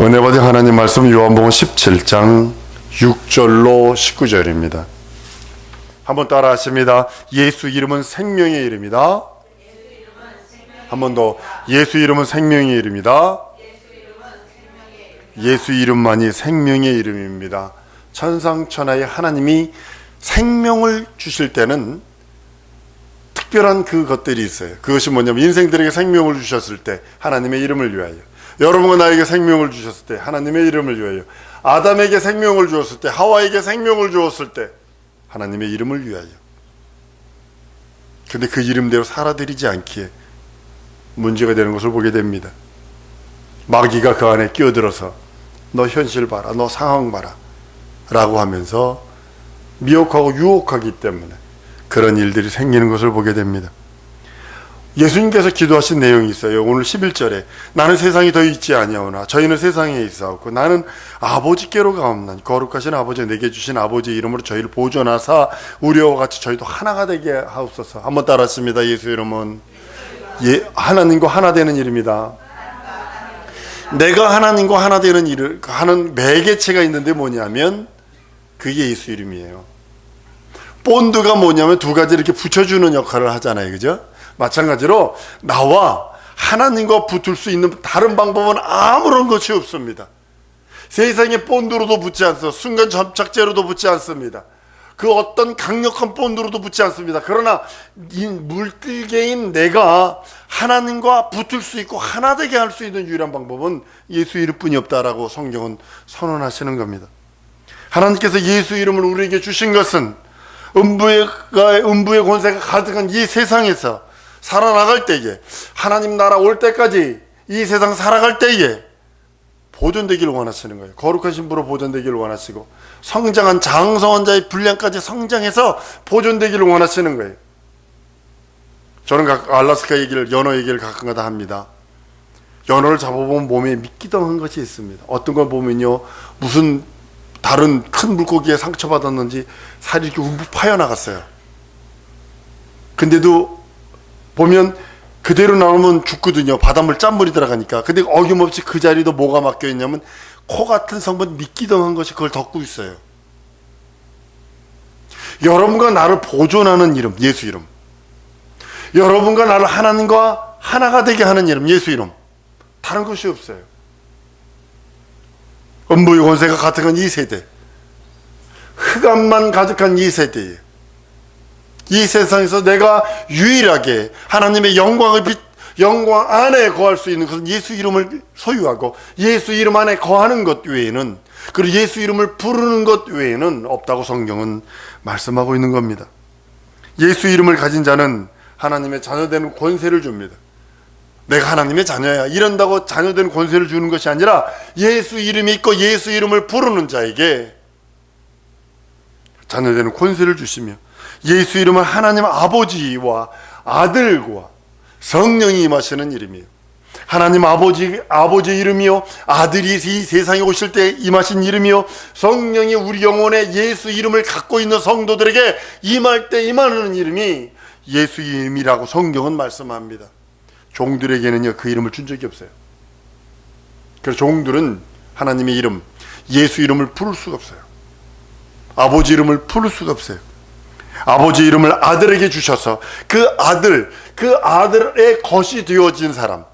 은혜 받은 하나님 말씀 요한복음 17장 6절로 19절입니다. 한번 따라 하십니다. 예수 이름은 생명의 이름이다. 한 번 더. 예수 이름은 생명의 이름이다. 예수 이름만이 생명의 이름입니다. 천상천하의 하나님이 생명을 주실 때는 특별한 그것들이 있어요. 그것이 뭐냐면 인생들에게 생명을 주셨을 때 하나님의 이름을 위하여, 여러분과 나에게 생명을 주셨을 때 하나님의 이름을 위하여, 아담에게 생명을 주었을 때, 하와에게 생명을 주었을 때 하나님의 이름을 위하여. 근데 그 이름대로 살아들이지 않기에 문제가 되는 것을 보게 됩니다. 마귀가 그 안에 끼어들어서 너 현실 봐라, 너 상황 봐라 라고 하면서 미혹하고 유혹하기 때문에 그런 일들이 생기는 것을 보게 됩니다. 예수님께서 기도하신 내용이 있어요. 오늘 11절에 나는 세상에 더 있지 아니하오나 저희는 세상에 있사옵고 나는 아버지께로 가옵나니 거룩하신 아버지, 내게 주신 아버지의 이름으로 저희를 보존하사 우리와 같이 저희도 하나가 되게 하옵소서. 한번 따라했습니다. 예수 이름은 하나님과 하나 되는 이름이다. 내가 하나님과 하나 되는 일을 하는 매개체가 있는데 뭐냐면 그게 예수 이름이에요. 본드가 뭐냐면 두 가지 이렇게 붙여주는 역할을 하잖아요. 그죠? 마찬가지로 나와 하나님과 붙을 수 있는 다른 방법은 아무런 것이 없습니다. 세상에 본드로도 붙지 않습니다. 순간 접착제로도 붙지 않습니다. 그 어떤 강력한 본드로도 붙지 않습니다. 그러나 이 물질계인 내가 하나님과 붙을 수 있고 하나 되게 할 수 있는 유일한 방법은 예수 이름뿐이 없다라고 성경은 선언하시는 겁니다. 하나님께서 예수 이름을 우리에게 주신 것은 음부의 권세가 가득한 이 세상에서 살아나갈 때에, 하나님 나라 올 때까지 이 세상 살아갈 때에 보존되기를 원하시는 거예요. 거룩하신 분으로 보존되기를 원하시고 성장한 장성한 자의 분량까지 성장해서 보존되기를 원하시는 거예요. 저는 알라스카 얘기를, 연어 얘기를 가끔가다 합니다. 연어를 잡아보면 몸에 미끼덩한 것이 있습니다. 어떤 걸 보면요, 무슨 다른 큰 물고기에 상처받았는지 살이 이렇게 움푹 파여나갔어요. 근데도 보면 그대로 나오면 죽거든요. 바닷물 짠물이 들어가니까. 근데 어김없이 그 자리도 뭐가 막혀 있냐면 코 같은 성분 미끼덩한 것이 그걸 덮고 있어요. 여러분과 나를 보존하는 이름, 예수 이름. 여러분과 나를 하나님과 하나가 되게 하는 이름, 예수 이름. 다른 것이 없어요. 음부의 권세가 가득한 이 세대, 흑암만 가득한 이 세대에, 이 세상에서 내가 유일하게 하나님의 영광 안에 거할 수 있는 것은 예수 이름을 소유하고 예수 이름 안에 거하는 것 외에는, 그리고 예수 이름을 부르는 것 외에는 없다고 성경은 말씀하고 있는 겁니다. 예수 이름을 가진 자는 하나님의 자녀되는 권세를 줍니다. 내가 하나님의 자녀야 이런다고 자녀되는 권세를 주는 것이 아니라 예수 이름이 있고 예수 이름을 부르는 자에게 자녀되는 권세를 주시며, 예수 이름은 하나님 아버지와 아들과 성령이 임하시는 이름이에요. 하나님 아버지 이름이요, 아들이 이 세상에 오실 때 임하신 이름이요, 성령이 우리 영혼에 예수 이름을 갖고 있는 성도들에게 임할 때 임하는 이름이 예수 이름이라고 성경은 말씀합니다. 종들에게는요 그 이름을 준 적이 없어요. 그래서 종들은 하나님의 이름, 예수 이름을 부를 수가 없어요. 아버지 이름을 부를 수가 없어요. 아버지 이름을 아들에게 주셔서 그 아들의 것이 되어진 사람,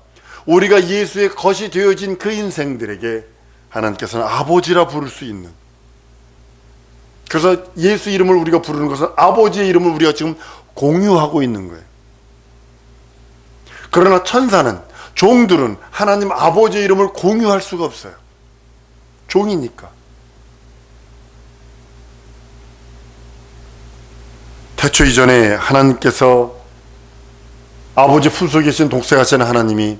우리가 예수의 것이 되어진 그 인생들에게 하나님께서는 아버지라 부를 수 있는, 그래서 예수 이름을 우리가 부르는 것은 아버지의 이름을 우리가 지금 공유하고 있는 거예요. 그러나 천사는, 종들은 하나님 아버지의 이름을 공유할 수가 없어요. 종이니까. 태초 이전에 하나님께서 아버지 품속에 계신 독생하신 하나님이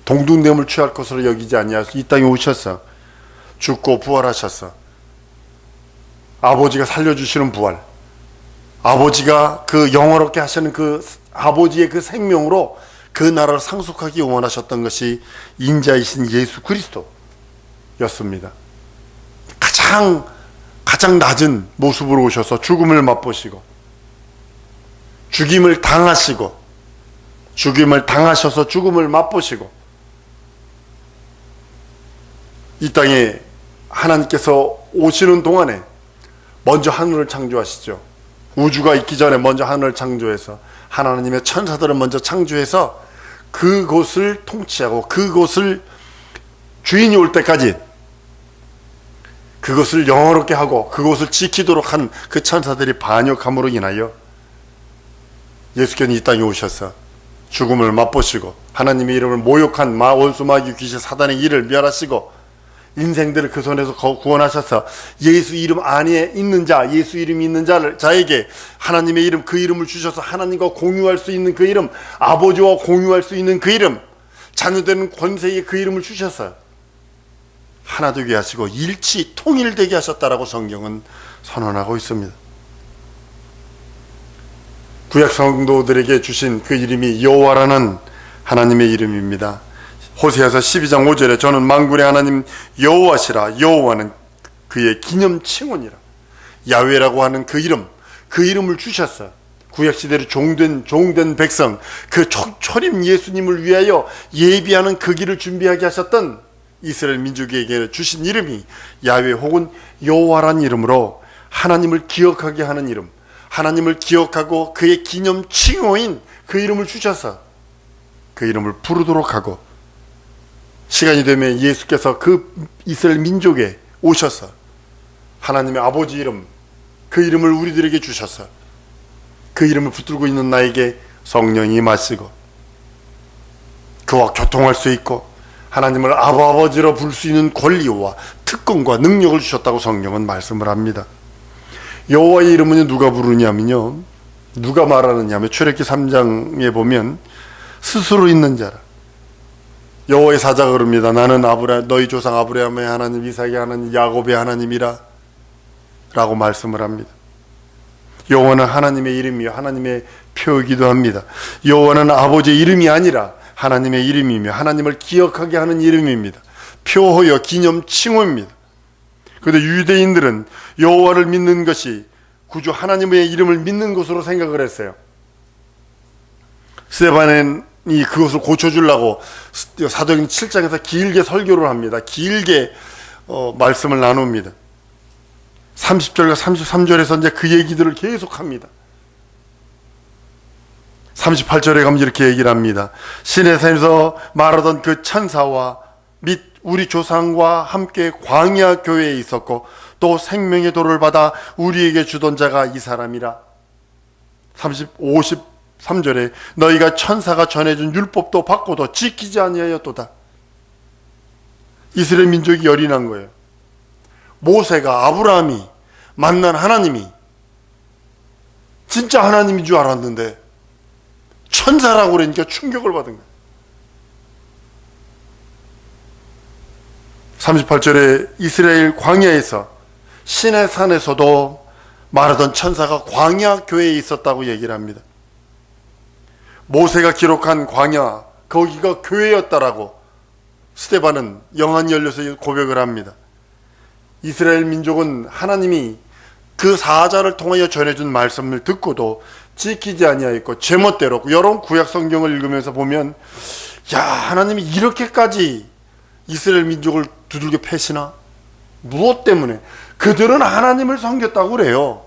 동등됨을 취할 것으로 여기지 아니하셔서 이 땅에 오셔서 죽고 부활하셔서 아버지가 살려주시는 부활, 아버지가 그 영원롭게 하시는 그 아버지의 그 생명으로 그 나라를 상속하기 원하셨던 것이 인자이신 예수 그리스도였습니다. 가장 낮은 모습으로 오셔서 죽음을 맛보시고 죽임을 당하셔서 죽음을 맛보시고 이 땅에 하나님께서 오시는 동안에 먼저 하늘을 창조하시죠. 우주가 있기 전에 먼저 하늘을 창조해서 하나님의 천사들을 먼저 창조해서 그곳을 통치하고 그곳을 주인이 올 때까지 그것을 영원롭게 하고 그곳을 지키도록 한 그 천사들이 반역함으로 인하여 예수께서는 이 땅에 오셔서 죽음을 맛보시고 하나님의 이름을 모욕한 원수 마귀 귀신 사단의 일을 멸하시고 인생들을 그 손에서 구원하셔서 예수 이름 안에 있는 자, 예수 이름이 있는 자에게 하나님의 이름, 그 이름을 주셔서 하나님과 공유할 수 있는 그 이름, 아버지와 공유할 수 있는 그 이름, 자녀되는 권세에 그 이름을 주셔서 하나 되게 하시고 일치 통일되게 하셨다라고 성경은 선언하고 있습니다. 구약 성도들에게 주신 그 이름이 여호와라는 하나님의 이름입니다. 호세아서 12장 5절에 저는 만군의 하나님 여호와시라. 여호와는 그의 기념 칭언이라. 야훼라고 하는 그 이름을 주셨어요. 구약시대로 종된 백성, 그 초림 예수님을 위하여 예비하는 그 길을 준비하게 하셨던 이스라엘 민족에게 주신 이름이 야훼 혹은 여호와란 이름으로 하나님을 기억하게 하는 이름, 하나님을 기억하고 그의 기념 칭호인 그 이름을 주셔서 그 이름을 부르도록 하고, 시간이 되면 예수께서 그 이스라엘 민족에 오셔서 하나님의 아버지 이름, 그 이름을 우리들에게 주셔서 그 이름을 붙들고 있는 나에게 성령이 임하시고 그와 교통할 수 있고 하나님을 아버지로 부를 수 있는 권리와 특권과 능력을 주셨다고 성경은 말씀을 합니다. 여호와의 이름은 누가 부르냐면요, 누가 말하느냐면 출애굽기 3장에 보면 스스로 있는 자라. 여호와의 사자가 그럽니다. 나는 너희 조상 아브라함의 하나님, 이삭의 하나님, 야곱의 하나님이라 라고 말씀을 합니다. 여호와는 하나님의 이름이요 하나님의 표이기도 합니다. 여호와는 아버지의 이름이 아니라 하나님의 이름이며 하나님을 기억하게 하는 이름입니다. 표호여 기념 칭호입니다. 그런데 유대인들은 여호와를 믿는 것이 구주 하나님의 이름을 믿는 것으로 생각을 했어요. 스데반이 그것을 고쳐주려고 사도행전 7장에서 길게 설교를 합니다. 길게 말씀을 나눕니다. 30절과 33절에서 이제 그 얘기들을 계속합니다. 38절에 가면 이렇게 얘기를 합니다. 신의 산에서 말하던 그 천사와 및 우리 조상과 함께 광야 교회에 있었고 또 생명의 도를 받아 우리에게 주던 자가 이 사람이라. 53절에 너희가 천사가 전해준 율법도 받고도 지키지 아니하였도다. 이스라엘 민족이 열이 난 거예요. 모세가, 아브라함이 만난 하나님이 진짜 하나님인 줄 알았는데 천사라고 그러니까 충격을 받은 거예요. 38절에 이스라엘 광야에서 신의 산에서도 말하던 천사가 광야 교회에 있었다고 얘기를 합니다. 모세가 기록한 광야, 거기가 교회였다라고 스데반은 영안이 열려서 고백을 합니다. 이스라엘 민족은 하나님이 그 사자를 통하여 전해준 말씀을 듣고도 지키지 아니하였고 제멋대로, 여러 구약 성경을 읽으면서 보면 야, 하나님이 이렇게까지 이스라엘 민족을 두들겨 패시나? 무엇 때문에? 그들은 하나님을 섬겼다고 그래요.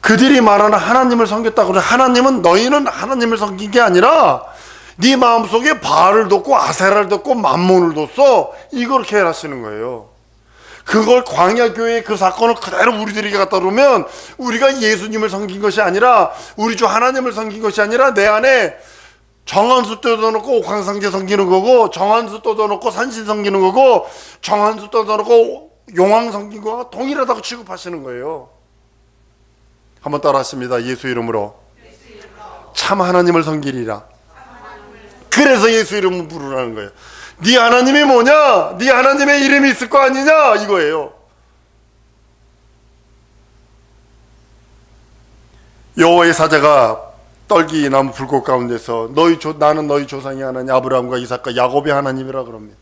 그들이 말하는 하나님을 섬겼다고 그래. 하나님은 너희는 하나님을 섬긴 게 아니라 네 마음속에 바알을 뒀고 아세라를 뒀고 만몬을 뒀어. 이걸 하시는 거예요. 그걸 광야교회의 그 사건을 그대로 우리들에게 갖다 놓으면 우리가 예수님을 섬긴 것이 아니라, 우리 주 하나님을 섬긴 것이 아니라 내 안에 정한수 뜯어놓고 옥황상제 섬기는 거고, 정한수 뜯어놓고 산신 섬기는 거고, 정한수 뜯어놓고 용왕 섬긴 거와 동일하다고 취급하시는 거예요. 한번 따라 하십니다. 예수 이름으로 참 하나님을 섬기리라. 그래서 예수 이름을 부르라는 거예요. 네 하나님이 뭐냐? 네 하나님의 이름이 있을 거 아니냐? 이거예요. 여호와의 사자가 떨기나무 불꽃 가운데서 나는 너희 조상의 하나님 아브라함과 이삭과 야곱의 하나님이라 그럽니다.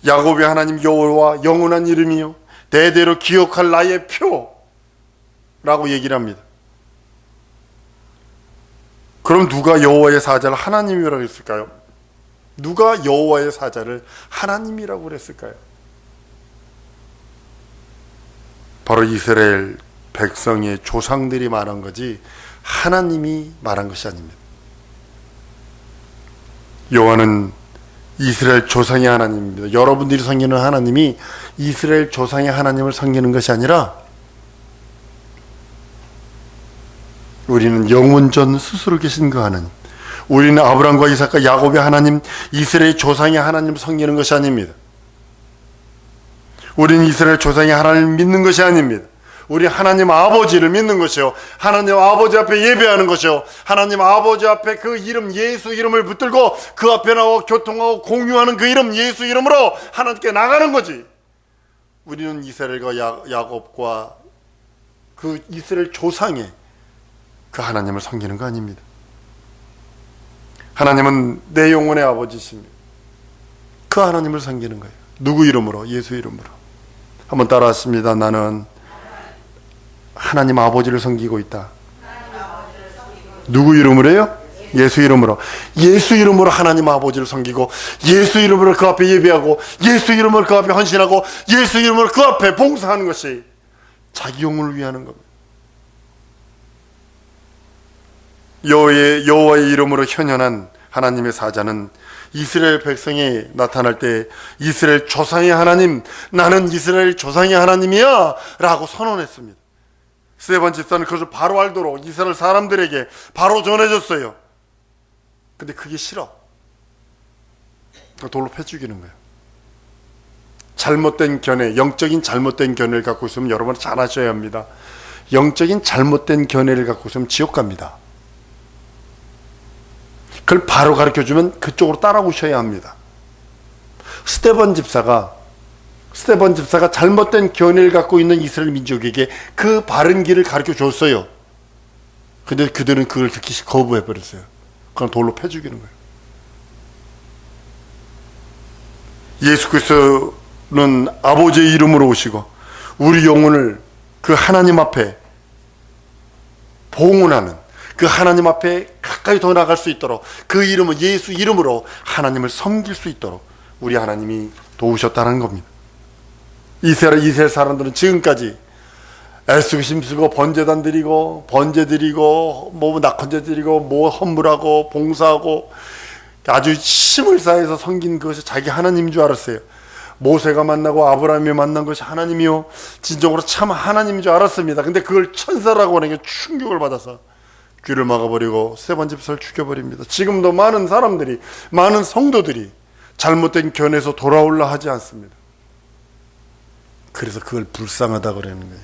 야곱의 하나님 여호와 영원한 이름이요 대대로 기억할 나의 표라고 얘기를 합니다. 그럼 누가 여호와의 사자를 하나님이라고 했을까요? 누가 여호와의 사자를 하나님이라고 그랬을까요? 바로 이스라엘 백성의 조상들이 말한 거지 하나님이 말한 것이 아닙니다. 여호와는 이스라엘 조상의 하나님입니다. 여러분들이 섬기는 하나님이 이스라엘 조상의 하나님을 섬기는 것이 아니라 우리는 영원전 스스로 계신 그 하나님, 우리는 아브라함과 이삭과 야곱의 하나님, 이스라엘 조상의 하나님을 섬기는 것이 아닙니다. 우리는 이스라엘 조상의 하나님을 믿는 것이 아닙니다. 우리 하나님 아버지를 믿는 것이요, 하나님 아버지 앞에 예배하는 것이요, 하나님 아버지 앞에 그 이름 예수 이름을 붙들고 그 앞에 나와 교통하고 공유하는 그 이름 예수 이름으로 하나님께 나가는 거지. 우리는 이스라엘과 야곱과 그 이스라엘 조상의 그 하나님을 섬기는 거 아닙니다. 하나님은 내 영혼의 아버지십니다. 그 하나님을 섬기는 거예요. 누구 이름으로? 예수 이름으로. 한번 따라하십니다. 나는 하나님 아버지를 섬기고 있다. 누구 이름으로요? 예수 이름으로. 예수 이름으로 하나님 아버지를 섬기고, 예수 이름으로 그 앞에 예배하고, 예수 이름으로 그 앞에 헌신하고, 예수 이름으로 그 앞에 봉사하는 것이 자기 영혼을 위하는 겁니다. 여호와의 이름으로 현현한 하나님의 사자는 이스라엘 백성이 나타날 때 이스라엘 조상의 하나님, 나는 이스라엘 조상의 하나님이야 라고 선언했습니다. 스데반 집사는 그것을 바로 알도록 이스라엘 사람들에게 바로 전해줬어요. 근데 그게 싫어. 돌로 패 죽이는 거예요. 잘못된 견해, 영적인 잘못된 견해를 갖고 있으면 여러분은 잘 아셔야 합니다. 영적인 잘못된 견해를 갖고 있으면 지옥 갑니다. 그걸 바로 가르쳐주면 그쪽으로 따라오셔야 합니다. 스데반 집사가 잘못된 견해를 갖고 있는 이스라엘 민족에게 그 바른 길을 가르쳐 줬어요. 근데 그들은 그걸 듣기 거부해 버렸어요. 그럼 돌로 패 죽이는 거예요. 예수 그리스도는 아버지의 이름으로 오시고 우리 영혼을 그 하나님 앞에 봉헌하는, 그 하나님 앞에 가까이 더 나갈 수 있도록, 그 이름은 예수 이름으로 하나님을 섬길 수 있도록 우리 하나님이 도우셨다는 겁니다. 이스라엘 사람들은 지금까지 애쓰고 힘쓰고 번제단 드리고 번제 드리고 뭐 낙헌제 드리고 뭐 헌물하고 봉사하고 아주 힘을 쌓아서 섬긴 것이 자기 하나님인 줄 알았어요. 모세가 만나고 아브라함이 만난 것이 하나님이요, 진정으로 참 하나님인 줄 알았습니다. 근데 그걸 천사라고 하는 게 충격을 받아서 귀를 막아버리고 스데반 집사를 죽여버립니다. 지금도 많은 사람들이, 많은 성도들이 잘못된 견해에서 돌아올라 하지 않습니다. 그래서 그걸 불쌍하다고 그러는 거예요.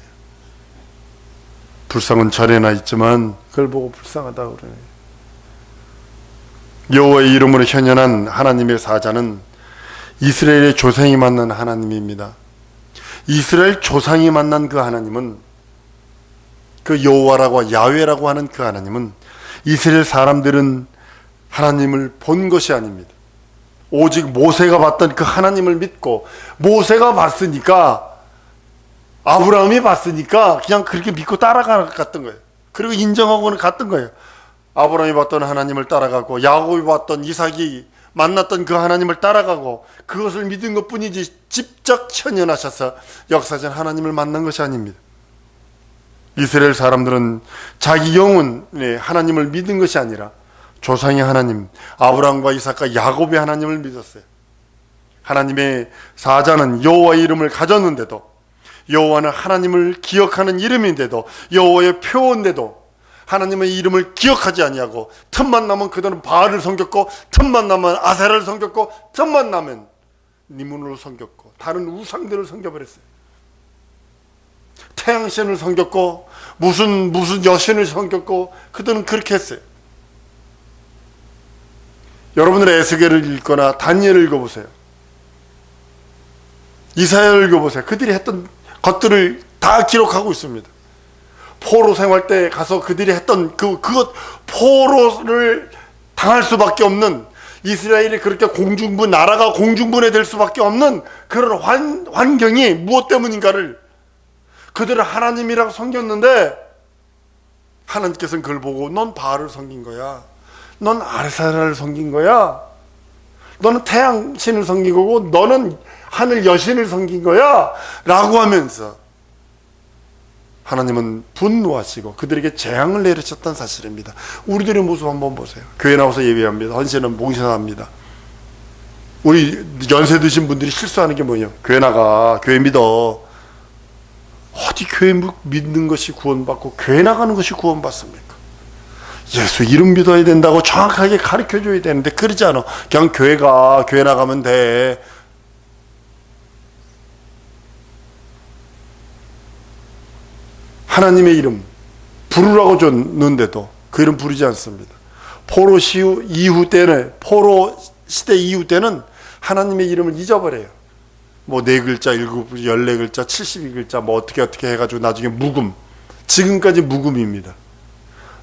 불쌍은 절에나 있지만 그걸 보고 불쌍하다고 그러네요. 여호와의 이름으로 현현한 하나님의 사자는 이스라엘의 조상이 만난 하나님입니다. 이스라엘 조상이 만난 그 하나님은, 그 여호와라고 야훼라고 하는 그 하나님은 이스라엘 사람들은 하나님을 본 것이 아닙니다. 오직 모세가 봤던 그 하나님을 믿고, 모세가 봤으니까, 아브라함이 봤으니까 그냥 그렇게 믿고 따라갔던 거예요. 그리고 인정하고는 갔던 거예요. 아브라함이 봤던 하나님을 따라가고, 야곱이 봤던, 이삭이 만났던 그 하나님을 따라가고, 그것을 믿은 것 뿐이지 직접 현현하셔서 역사전 하나님을 만난 것이 아닙니다. 이스라엘 사람들은 자기 영혼의 하나님을 믿은 것이 아니라 조상의 하나님, 아브라함과 이삭과 야곱의 하나님을 믿었어요. 하나님의 사자는 여호와의 이름을 가졌는데도, 여호와는 하나님을 기억하는 이름인데도, 여호와의 표인데도 하나님의 이름을 기억하지 아니하고, 틈만 나면 그들은 바알을 섬겼고, 틈만 나면 아세라를 섬겼고, 틈만 나면 니문을 섬겼고, 다른 우상들을 섬겨버렸어요. 태양신을 섬겼고, 무슨 여신을 섬겼고, 그들은 그렇게 했어요. 여러분들 에스겔을 읽거나 다니엘을 읽어보세요. 이사야를 읽어보세요. 그들이 했던 것들을 다 기록하고 있습니다. 포로 생활 때 가서 그들이 했던 그것, 포로를 당할 수밖에 없는, 이스라엘이 그렇게 나라가 공중분해될 수밖에 없는 그런 환경이 무엇 때문인가를 그들은 하나님이라고 섬겼는데, 하나님께서는 그걸 보고 넌 바알을 섬긴 거야, 넌 아세라를 섬긴 거야, 너는 태양 신을 섬긴 거고 너는 하늘 여신을 섬긴 거야 라고 하면서 하나님은 분노하시고 그들에게 재앙을 내리셨다는 사실입니다. 우리들의 모습 한번 보세요. 교회 나와서 예배합니다. 헌신은 몽신합니다. 우리 연세 드신 분들이 실수하는 게 뭐냐? 교회 나가, 교회 믿어. 어디 교회 믿는 것이 구원받고 교회 나가는 것이 구원받습니까? 예수 이름 믿어야 된다고 정확하게 가르쳐줘야 되는데 그러지 않아. 그냥 교회 나가면 돼. 하나님의 이름 부르라고 줬는데도 그 이름 부르지 않습니다. 포로 시대 이후 때는 하나님의 이름을 잊어버려요. 뭐 4글자, 14글자, 72글자 뭐 어떻게 해가지고 나중에 묵음. 지금까지 묵음입니다.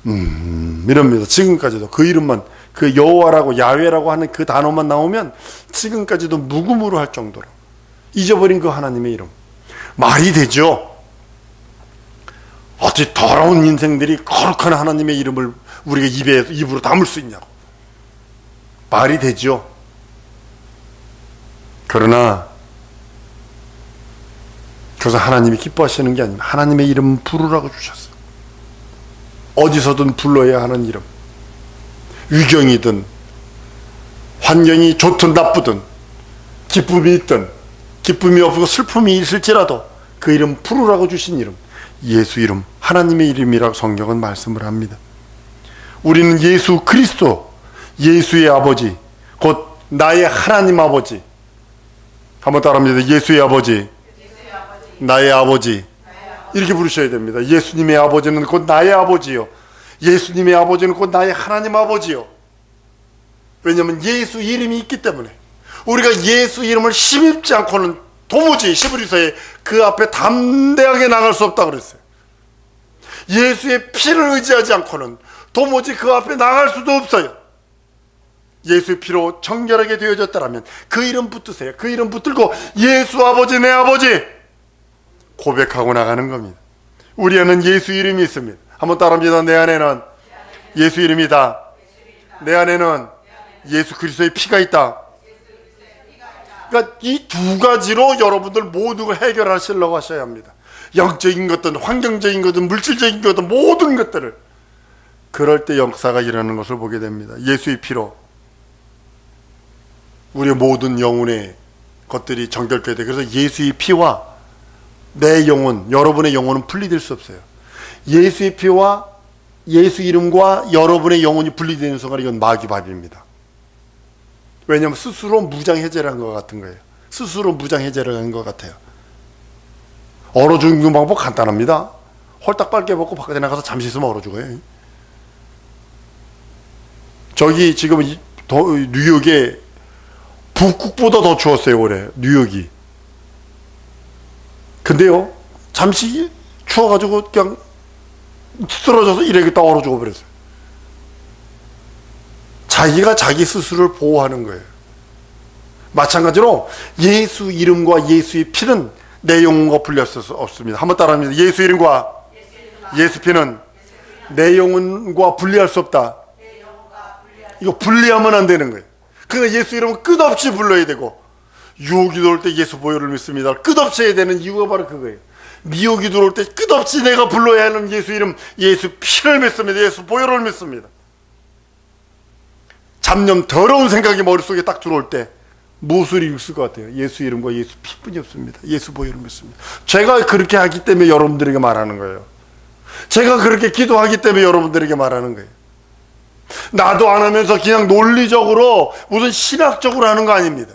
이럽니다. 지금까지도 그 이름만, 그 여호와라고 야훼라고 하는 그 단어만 나오면 지금까지도 묵음으로 할 정도로 잊어버린 그 하나님의 이름. 말이 되죠. 어찌 더러운 인생들이 거룩한 하나님의 이름을 우리가 입으로 담을 수 있냐고. 말이 되죠. 그러나 그래서 하나님이 기뻐하시는 게 아닙니다. 하나님의 이름 부르라고 주셨어요. 어디서든 불러야 하는 이름. 위경이든 환경이 좋든 나쁘든 기쁨이 있든 기쁨이 없고 슬픔이 있을지라도 그 이름 부르라고 주신 이름, 예수 이름, 하나님의 이름이라고 성경은 말씀을 합니다. 우리는 예수 그리스도, 예수의 아버지, 곧 나의 하나님 아버지. 한번 따라합니다. 예수의 아버지, 나의 아버지. 이렇게 부르셔야 됩니다. 예수님의 아버지는 곧 나의 아버지요. 예수님의 아버지는 곧 나의 하나님 아버지요. 왜냐하면 예수 이름이 있기 때문에. 우리가 예수 이름을 힘입지 않고는 도무지 히브리서에 그 앞에 담대하게 나갈 수 없다 그랬어요. 예수의 피를 의지하지 않고는 도무지 그 앞에 나갈 수도 없어요. 예수의 피로 정결하게 되어졌다라면 그 이름 붙드세요. 그 이름 붙들고 예수 아버지 내 아버지 고백하고 나가는 겁니다. 우리 안에는 예수 이름이 있습니다. 한번 따라합니다. 내 안에는 예수 이름이다. 내 안에는 예수 그리스도의 피가 있다. 그러니까 이 두 가지로 여러분들 모두가 해결하시려고 하셔야 합니다. 영적인 것든 환경적인 것든 물질적인 것든 모든 것들을. 그럴 때 역사가 일어나는 것을 보게 됩니다. 예수의 피로 우리의 모든 영혼의 것들이 정결케 돼. 그래서 예수의 피와 내 영혼, 여러분의 영혼은 분리될 수 없어요. 예수의 피와 예수 이름과 여러분의 영혼이 분리되는 순간 이건 마귀밥입니다. 왜냐하면 스스로 무장해제를 한 것 같은 거예요. 스스로 무장해제를 한 것 같아요. 얼어 죽는 방법 간단합니다. 홀딱 빨개 벗고 바깥에 나가서 잠시 있으면 얼어 죽어요. 저기 지금 뉴욕에 북극보다 더 추웠어요 올해 뉴욕이. 근데요 잠시 추워가지고 그냥 쓰러져서 이래겠다 얼어 죽어버렸어요. 자기가 자기 스스로를 보호하는 거예요. 마찬가지로 예수 이름과 예수의 피는 내 영혼과 분리할 수 없습니다. 한번 따라합니다. 예수 이름과 예수 피는 내 영혼과 분리할 수 없다. 이거 분리하면 안 되는 거예요. 그러니까 예수 이름은 끝없이 불러야 되고, 유혹이 들어올 때 예수 보혈을 믿습니다. 끝없이 해야 되는 이유가 바로 그거예요. 미혹이 들어올 때 끝없이 내가 불러야 하는 예수 이름, 예수 피를 믿습니다. 예수 보혈을 믿습니다. 잡념 더러운 생각이 머릿속에 딱 들어올 때 무엇을 읽을 것 같아요? 예수 이름과 예수 피뿐이 없습니다. 예수 보혈을 믿습니다. 제가 그렇게 하기 때문에 여러분들에게 말하는 거예요. 제가 그렇게 기도하기 때문에 여러분들에게 말하는 거예요. 나도 안 하면서 그냥 논리적으로 무슨 신학적으로 하는 거 아닙니다.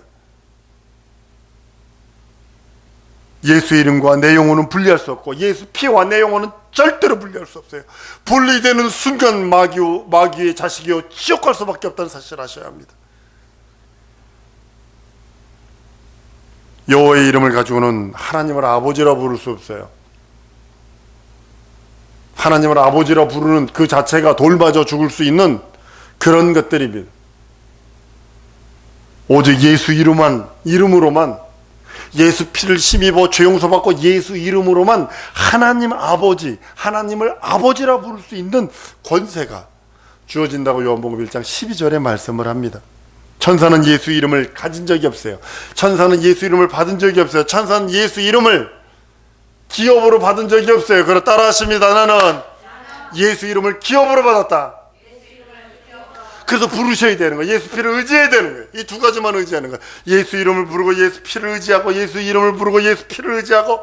예수 이름과 내 영혼은 분리할 수 없고 예수 피와 내 영혼은 절대로 분리할 수 없어요. 분리되는 순간 마귀의 자식이요 지옥 갈 수밖에 없다는 사실을 아셔야 합니다. 여호와의 이름을 가지고는 하나님을 아버지라 부를 수 없어요. 하나님을 아버지라 부르는 그 자체가 돌맞아 죽을 수 있는 그런 것들입니다. 오직 예수 이름으로만 예수 피를 힘입어 죄 용서받고 예수 이름으로만 하나님 아버지, 하나님을 아버지라 부를 수 있는 권세가 주어진다고 요한복음 1장 12절에 말씀을 합니다. 천사는 예수 이름을 가진 적이 없어요. 천사는 예수 이름을 받은 적이 없어요. 천사는 예수 이름을 기업으로 받은 적이 없어요. 그러 따라 하십니다. 나는 예수 이름을 기업으로 받았다. 그래서 부르셔야 되는 거예요. 예수 피를 의지해야 되는 거예요. 이 두 가지만 의지하는 거예요. 예수 이름을 부르고 예수 피를 의지하고, 예수 이름을 부르고 예수 피를 의지하고.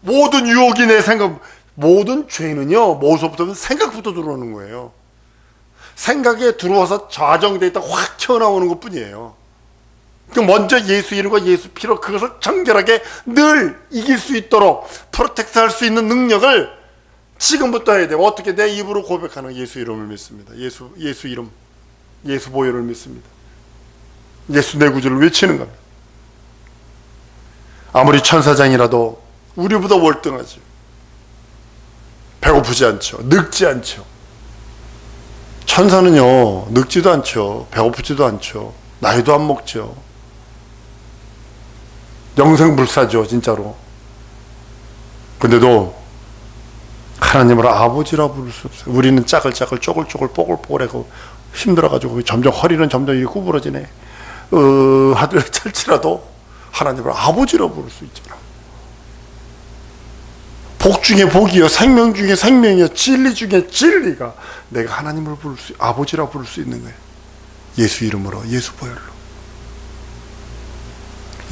모든 유혹이 내 생각, 모든 죄는요, 뭐서부터 생각부터 들어오는 거예요. 생각에 들어와서 좌정돼 있다 확 튀어나오는 것 뿐이에요. 먼저 예수 이름과 예수 피로 그것을 정결하게 늘 이길 수 있도록 프로텍트 할 수 있는 능력을 지금부터 해야 돼요. 어떻게? 내 입으로 고백하는 예수 이름을 믿습니다. 예수 이름, 예수 보혈을 믿습니다. 예수 내 구주를 외치는 겁니다. 아무리 천사장이라도 우리보다 월등하죠. 배고프지 않죠. 늙지 않죠. 천사는요, 늙지도 않죠. 배고프지도 않죠. 나이도 안 먹죠. 영생불사죠, 진짜로. 근데도 하나님을 아버지라 부를 수 없어요. 우리는 짜글짜글 쪼글쪼글 뽀글뽀글하고 힘들어가지고 점점 허리는 점점 이게 구부러지네. 하들 찰지라도 하나님을 아버지라 부를 수 있잖아. 복 중에 복이요, 생명 중에 생명이요, 진리 중에 진리가 내가 하나님을 부를 수, 아버지라 부를 수 있는 거예요. 예수 이름으로, 예수 보혈로.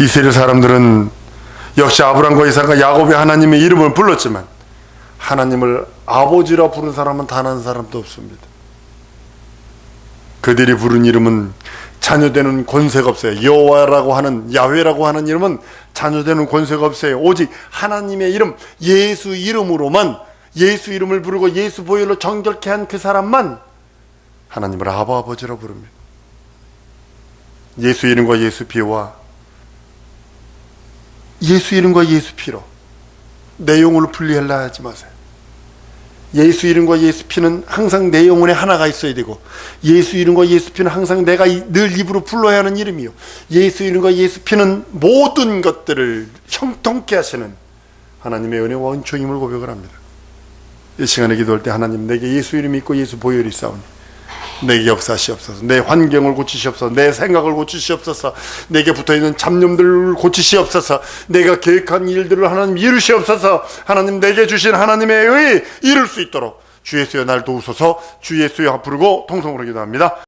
이스라엘 사람들은 역시 아브람과 이삭과 야곱의 하나님의 이름을 불렀지만 하나님을 아버지라 부른 사람은 단 한 사람도 없습니다. 그들이 부른 이름은 자녀되는 권세가 없어요. 여호와라고 하는, 야훼라고 하는 이름은 자녀되는 권세가 없어요. 오직 하나님의 이름, 예수 이름으로만, 예수 이름을 부르고 예수 보혈로 정결케 한 그 사람만 하나님을 아버지라 부릅니다. 예수 이름과 예수 피와 예수 이름과 예수 피로 내 영혼을 분리하려 하지 마세요. 예수 이름과 예수 피는 항상 내 영혼에 하나가 있어야 되고, 예수 이름과 예수 피는 항상 내가 늘 입으로 불러야 하는 이름이요, 예수 이름과 예수 피는 모든 것들을 형통케 하시는 하나님의 은혜와 은총임을 고백을 합니다. 이 시간에 기도할 때 하나님, 내게 예수 이름이 있고 예수 보혈이 있사오니 내게 역사하시옵소서. 내 환경을 고치시옵소서. 내 생각을 고치시옵소서. 내게 붙어있는 잡념들을 고치시옵소서. 내가 계획한 일들을 하나님 이루시옵소서. 하나님, 내게 주신 하나님의 의 이룰 수 있도록 주 예수여 날 도우소서. 주 예수여 부르고 통성으로 기도합니다.